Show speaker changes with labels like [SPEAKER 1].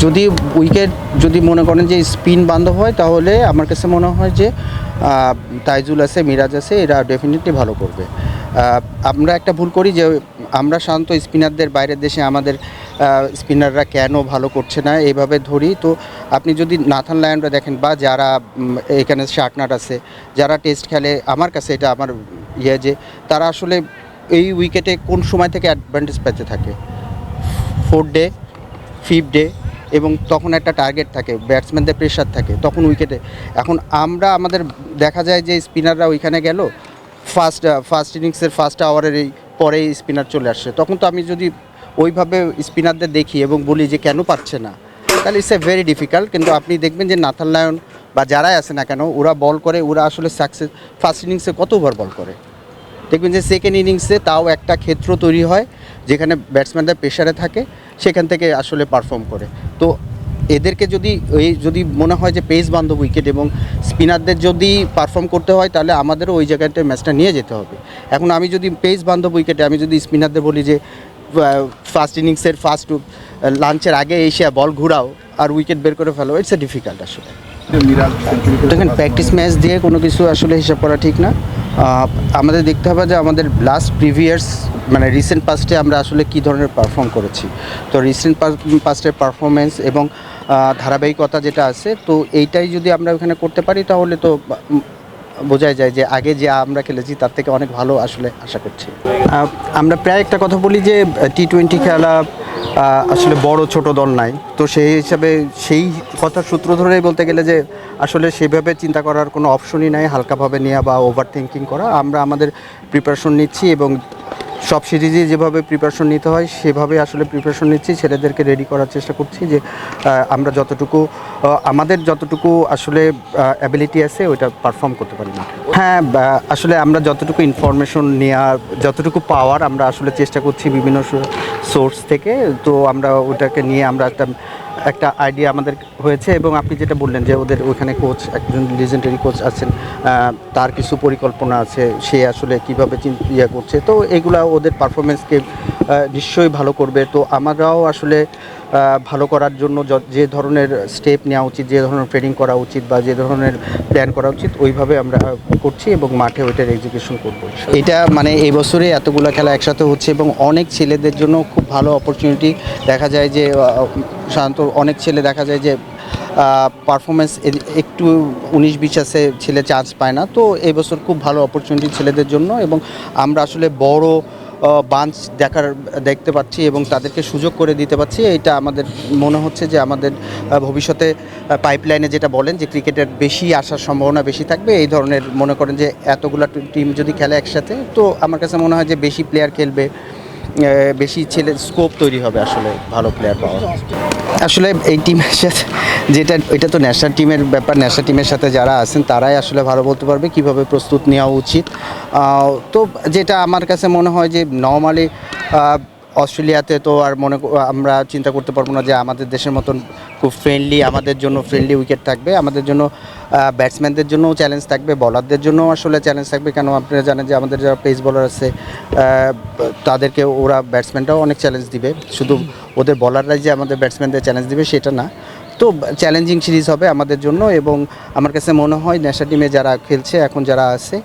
[SPEAKER 1] যদি উইকেট যদি মনে করেন যে স্পিন বান্ধব হয় তাহলে আমার কাছে মনে হয় যে তাইজুল আছে, মিরাজ আছে, এরা ডেফিনেটলি ভালো করবে। আমরা একটা ভুল করি যে আমরা সাধারণত স্পিনারদের বাইরের দেশে আমাদের স্পিনাররা কেন ভালো করছে না এইভাবে ধরি। তো আপনি যদি নাথান লায়নরা দেখেন বা যারা এখানে শার্টনার আছে, যারা টেস্ট খেলে, আমার কাছে এটা আমার যে তারা আসলে এই উইকেটে কোন সময় থেকে অ্যাডভান্টেজ পেতে থাকে, 4th ডে 5th ডে, এবং তখন একটা টার্গেট থাকে, ব্যাটসম্যানদের প্রেশার থাকে তখন উইকেটে। এখন আমাদের দেখা যায় যে স্পিনাররা ওইখানে গেল, ফার্স্ট ইনিংসের ফার্স্ট আওয়ারের এই পরেই স্পিনার চলে আসছে, তখন তো আমি যদি ওইভাবে স্পিনারদের দেখি এবং বলি যে কেন পারছে না, তাহলে ইটস এ ভেরি ডিফিকাল্ট। কিন্তু আপনি দেখবেন যে নাথান লায়ন বা যারাই আছে না কেন, ওরা বল করে, ওরা আসলে সাকসেস ফার্স্ট ইনিংসে কত ওভার বল করে, দেখবেন যে সেকেন্ড ইনিংসে তাও একটা ক্ষেত্র তৈরি হয় যেখানে ব্যাটসম্যানদের প্রেশারে থাকে, সেখান থেকে আসলে পারফর্ম করে। তো এদেরকে যদি মনে হয় যে পেস বান্ধব উইকেট এবং স্পিনারদের যদি পারফর্ম করতে হয়, তাহলে আমাদেরও ওই জায়গাতে ম্যাচটা নিয়ে যেতে হবে। এখন আমি যদি পেস বান্ধব উইকেটে আমি যদি স্পিনারদের বলি যে ফার্স্ট ইনিংসের ফার্স্ট লাঞ্চের আগে এসে বল ঘুরাও আর উইকেট বের করে ফেলো, ইটস এ ডিফিকাল্ট আসলে। দেখেন, প্র্যাকটিস ম্যাচ দিয়ে কোনো কিছু আসলে হিসাব করা ঠিক না। আমাদের দেখতে হবে যে আমাদের লাস্ট প্রিভিয়াস মানে রিসেন্ট পাস্টে আমরা আসলে কী ধরনের পারফর্ম করেছি। তো রিসেন্ট পাস্টের পারফরমেন্স এবং ধারাবাহিকতা যেটা আছে, তো এইটাই যদি আমরা ওখানে করতে পারি তাহলে তো বোঝাই যায় যে আগে যে আমরা খেলেছি তার থেকে অনেক ভালো আসলে আশা করছি। আমরা প্রায় একটা কথা বলি যে T20 খেলা আসলে বড় ছোট দল নাই, তো সেই হিসাবে সেই কথার সূত্র ধরেই বলতে গেলে যে আসলে সেভাবে চিন্তা করার কোনো অপশনই নাই, হালকাভাবে নেওয়া বা ওভার থিঙ্কিং করা। আমরা আমাদের প্রিপারেশন নিচ্ছি এবং সব সিরিজে যেভাবে প্রিপারেশন নিতে হয় সেভাবে আসলে প্রিপারেশন নিচ্ছি, ছেলেদেরকে রেডি করার চেষ্টা করছি যে আমরা আমাদের যতটুকু আসলে অ্যাবিলিটি আছে ওইটা পারফর্ম করতে পারি না। হ্যাঁ, আসলে আমরা যতটুকু ইনফরমেশন নেওয়ার, যতটুকু পাওয়ার আমরা আসলে চেষ্টা করছি বিভিন্ন সোর্স থেকে, তো আমরা ওটাকে নিয়ে আমরা একটা আইডিয়া আমাদের হয়েছে। এবং আপনি যেটা বললেন যে ওদের ওইখানে কোচ, একজন লিজেন্ডারি কোচ আছেন, তার কিছু পরিকল্পনা আছে, সে আসলে কীভাবে করছে, তো এগুলা ওদের পারফরমেন্সকে নিশ্চয়ই ভালো করবে। তো আমরাও আসলে ভালো করার জন্য যে ধরনের স্টেপ নেওয়া উচিত, যে ধরনের ট্রেনিং করা উচিত বা যে ধরনের প্ল্যান করা উচিত, ওইভাবে আমরা করছি এবং মাঠে ওইটার এক্সিকিউশন করবো। এটা মানে এই বছরে এতগুলো খেলা একসাথে হচ্ছে এবং অনেক ছেলেদের জন্য খুব ভালো অপরচুনিটি। দেখা যায় যে সাধারণত অনেক ছেলে দেখা যায় যে পারফরমেন্স একটু 19-20 আছে, ছেলে চান্স পায় না। তো এই বছর খুব ভালো অপরচুনিটি ছেলেদের জন্য এবং আমরা আসলে বড় বাঞ্চ দেখতে পাচ্ছি এবং তাদেরকে সুযোগ করে দিতে পারছি। এটা আমাদের মনে হচ্ছে যে আমাদের ভবিষ্যতে পাইপলাইনে যেটা বলেন যে ক্রিকেটের বেশি আসার সম্ভাবনা বেশি থাকবে। এই ধরনের মনে করেন যে এতগুলো টিম যদি খেলে একসাথে, তো আমার কাছে মনে হয় যে বেশি প্লেয়ার খেলবে, বেশি স্কোপ তৈরি হবে আসলে ভালো প্লেয়ার পাওয়ার। আসলে এই টিমের সাথে এটা তো ন্যাশনাল টিমের ব্যাপার, ন্যাশনাল টিমের সাথে যারা আছেন তারাই আসলে ভালো বলতে পারবে কীভাবে প্রস্তুত নেওয়া উচিত। তো যেটা আমার কাছে মনে হয় যে নর্মালি অস্ট্রেলিয়াতে তো আর আমরা চিন্তা করতে পারবো না যে আমাদের দেশের মতন খুব আমাদের জন্য ফ্রেন্ডলি উইকেট থাকবে। আমাদের জন্য ব্যাটসম্যানদের জন্যও চ্যালেঞ্জ থাকবে, বলারদের জন্যও আসলে চ্যালেঞ্জ থাকবে। কেন আপনারা জানেন যে আমাদের যারা পেস বলার আছে তাদেরকে ওরা ব্যাটসম্যানরাও অনেক চ্যালেঞ্জ দিবে, শুধু ওদের বলাররাই যে আমাদের ব্যাটসম্যানদের চ্যালেঞ্জ দিবে সেটা না। তো চ্যালেঞ্জিং সিরিজ হবে আমাদের জন্য এবং আমার কাছে মনে হয় ন্যাশনাল টিমে যারা খেলছে এখন, যারা আছে